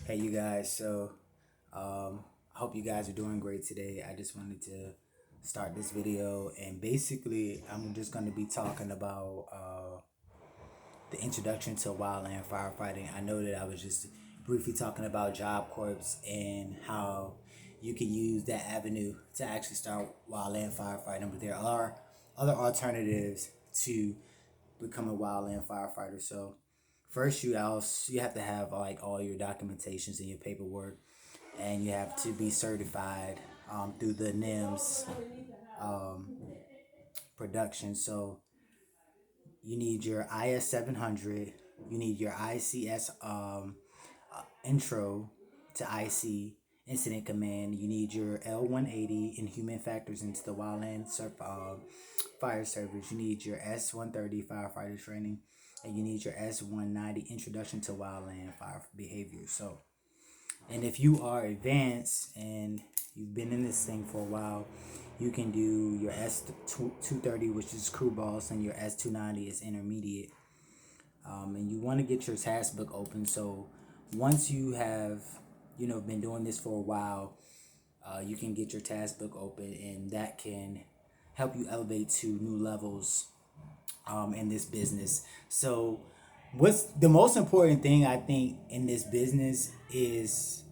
Hey, you guys. I hope you guys are doing great today. I just wanted to start this video, and basically, I'm just going to be talking about the introduction to wildland firefighting. I know that I was just briefly talking about Job Corps and how you can use that avenue to actually start wildland firefighting, but there are other alternatives to become a wildland firefighter. So first, you have to have like all your documentations and your paperwork, and you have to be certified through the NIMS um, production. So you need your IS 700, you need your ICS intro to IC incident command, you need your L180 in human factors into the wildland fire service, you need your S130 firefighter training, and you need your S190 introduction to wildland fire behavior. So, and if you are advanced and you've been in this thing for a while, you can do your S230, which is crew boss, and your S290 is intermediate. And you want to get your task book open. So once you have, been doing this for a while, you can get your task book open, and that can help you elevate to new levels in this business. So what's the most important thing I think in this business is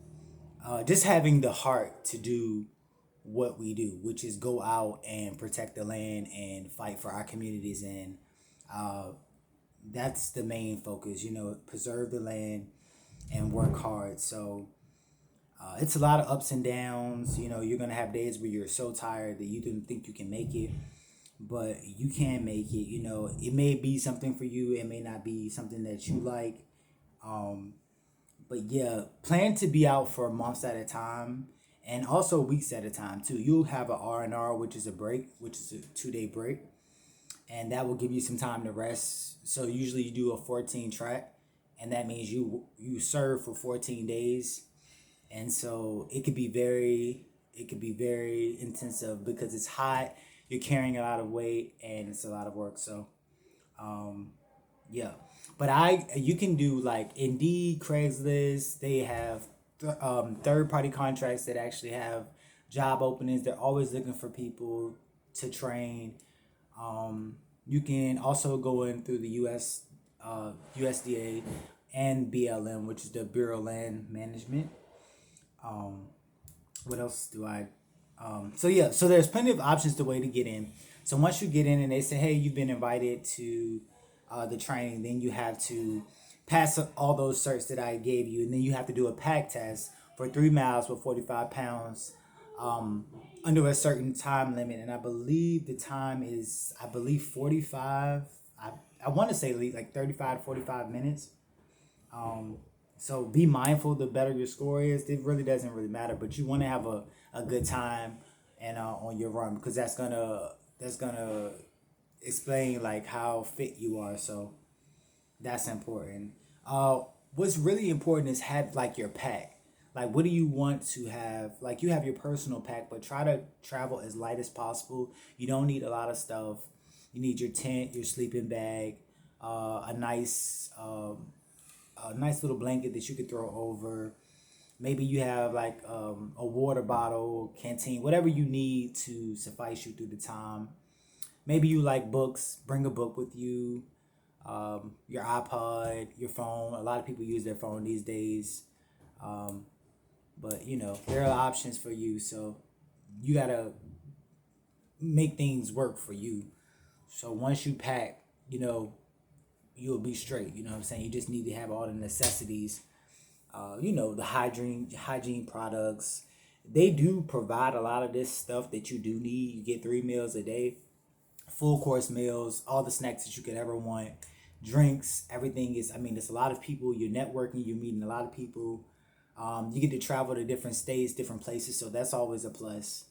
just having the heart to do what we do, which is go out and protect the land and fight for our communities. And uh, that's the main focus, preserve the land and work hard. So it's a lot of ups and downs. You're going to have days where you're so tired that you didn't think you can make it, but you can make it. It may be something for you, it may not be something that you like. But yeah, plan to be out for months at a time and also weeks at a time too. You'll have a R&R, which is a break, which is a 2-day break, and that will give you some time to rest. So usually you do a 14 track, and that means you serve for 14 days. And so it could be very intensive because it's hot, you're carrying a lot of weight, and it's a lot of work. So yeah, but you can do like Indeed, Craigslist. They have third party contracts that actually have job openings. They're always looking for people to train. You can also go in through the USDA and BLM, which is the Bureau of Land Management. What else do I? So there's plenty of options the way to get in. So once you get in and they say, hey, you've been invited to the training, then you have to pass all those certs that I gave you, and then you have to do a pack test for 3 miles with 45 pounds under a certain time limit. And I believe the time is, 45. I want to say like 35 to 45 minutes. So be mindful, the better your score is. It really doesn't really matter, but you want to have a good time and on your run, because that's gonna explain like how fit you are. So that's important. What's really important is have like your pack. Like, what do you want to have? Like, you have your personal pack, but try to travel as light as possible. You don't need a lot of stuff. You need your tent, your sleeping bag, a nice little blanket that you could throw over. Maybe you have like a water bottle, canteen, whatever you need to suffice you through the time. Maybe you like books, bring a book with you, your iPod, your phone. A lot of people use their phone these days. But there are options for you. So you got to make things work for you. So once you pack, you'll be straight. You know what I'm saying? You just need to have all the necessities. The hygiene products. They do provide a lot of this stuff that you do need. You get 3 meals a day, full course meals, all the snacks that you could ever want, drinks, everything is. There's a lot of people. You're networking. You're meeting a lot of people. You get to travel to different states, different places, so that's always a plus.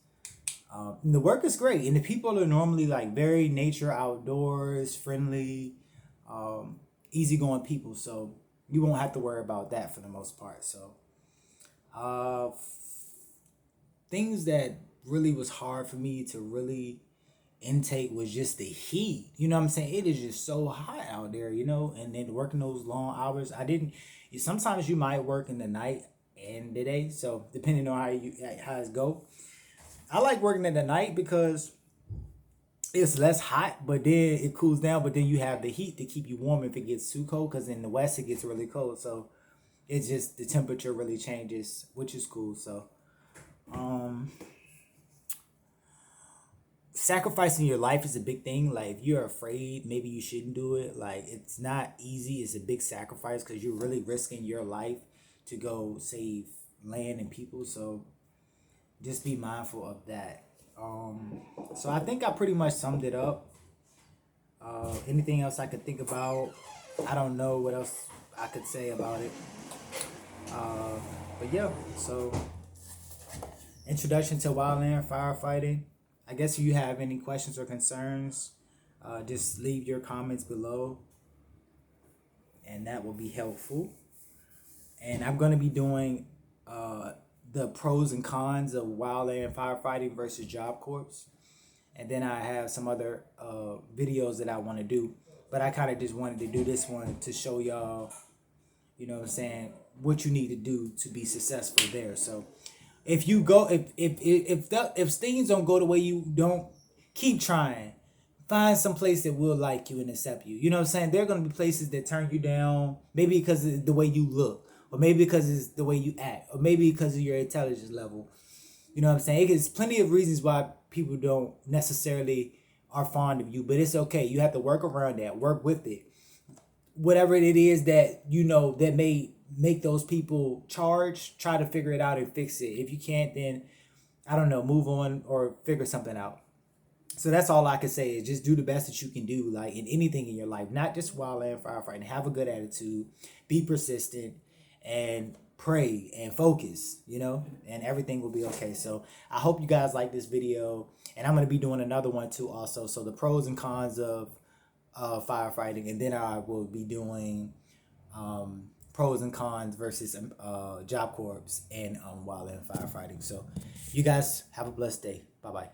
And the work is great, and the people are normally like very nature, outdoors, friendly, easygoing people. So you won't have to worry about that for the most part. So things that really was hard for me to really intake was just the heat. You know what I'm saying? It is just so hot out there, you know, and then working those long hours. Sometimes you might work in the night and the day. So depending on how it go. I like working in the night because it's less hot, but then it cools down, but then you have the heat to keep you warm if it gets too cold, because in the west it gets really cold. So it's just the temperature really changes, which is cool. So sacrificing your life is a big thing. Like, if you're afraid, maybe you shouldn't do it. Like, it's not easy. It's a big sacrifice because you're really risking your life to go save land and people. So just be mindful of that. So I think I pretty much summed it up. Anything else I could think about? I don't know what else I could say about it. But yeah, so introduction to wildland firefighting. I guess if you have any questions or concerns, just leave your comments below, and that will be helpful. And I'm going to be doing the pros and cons of wildland firefighting versus Job Corps. And then I have some other videos that I want to do. But I kind of just wanted to do this one to show y'all, you know what I'm saying, what you need to do to be successful there. So if you go, if things don't go the way you don't, keep trying. Find some place that will like you and accept you. You know what I'm saying? There are going to be places that turn you down, maybe because of the way you look, or maybe because it's the way you act, or maybe because of your intelligence level. You know what I'm saying? There's plenty of reasons why people don't necessarily are fond of you, but it's okay. You have to work around that, work with it. Whatever it is that, you know, that may make those people charge, try to figure it out and fix it. If you can't, then, I don't know, move on or figure something out. So that's all I can say, is just do the best that you can do, like in anything in your life, not just wildland firefighting. Have a good attitude, be persistent, and pray and focus, you know, and everything will be okay. So I hope you guys like this video, and I'm going to be doing another one too also. So the pros and cons of firefighting, and then I will be doing pros and cons versus Job Corps and wildland firefighting. So you guys have a blessed day. Bye-bye.